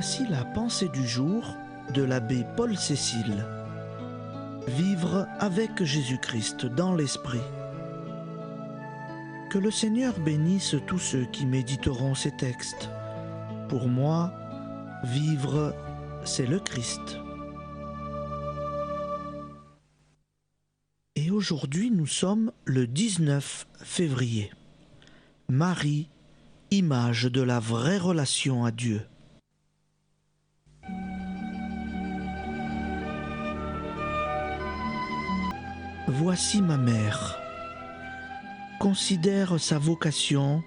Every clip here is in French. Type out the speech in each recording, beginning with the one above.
Voici la pensée du jour de l'abbé Paul Cécile. Vivre avec Jésus-Christ dans l'Esprit. Que le Seigneur bénisse tous ceux qui méditeront ces textes. Pour moi, vivre, c'est le Christ. Et aujourd'hui, nous sommes le 19 février. Marie, image de la vraie relation à Dieu. Voici ma mère. Considère sa vocation,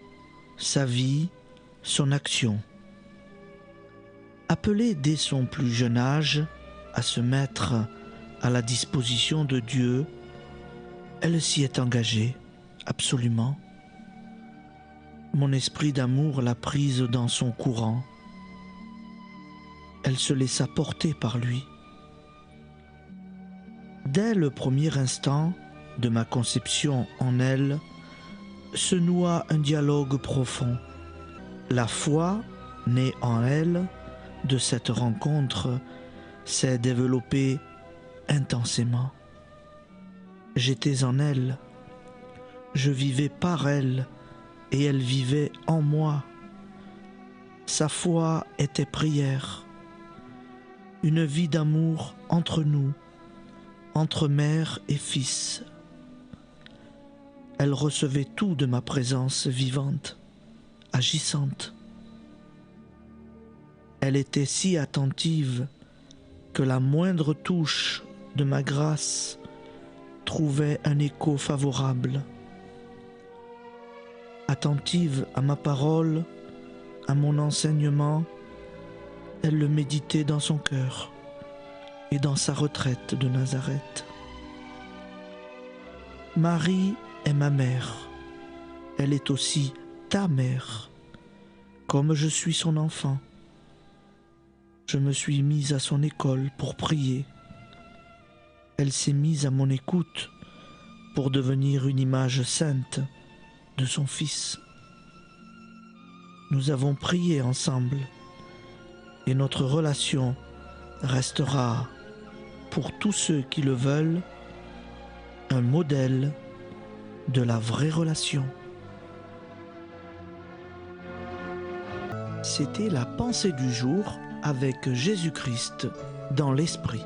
sa vie, son action. Appelée dès son plus jeune âge à se mettre à la disposition de Dieu, elle s'y est engagée, absolument. Mon esprit d'amour l'a prise dans son courant. Elle se laissa porter par lui. Dès le premier instant de ma conception en elle, se noua un dialogue profond. La foi, née en elle, de cette rencontre, s'est développée intensément. J'étais en elle, je vivais par elle, et elle vivait en moi. Sa foi était prière, une vie d'amour entre nous, entre mère et fils. Elle recevait tout de ma présence vivante, agissante. Elle était si attentive que la moindre touche de ma grâce trouvait un écho favorable. Attentive à ma parole, à mon enseignement, elle le méditait dans son cœur et dans sa retraite de Nazareth. Marie est ma mère, elle est aussi ta mère, comme je suis son enfant. Je me suis mise à son école pour prier. Elle s'est mise à mon écoute pour devenir une image sainte de son Fils. Nous avons prié ensemble et notre relation restera, pour tous ceux qui le veulent, un modèle de la vraie relation. C'était la pensée du jour avec Jésus-Christ dans l'Esprit.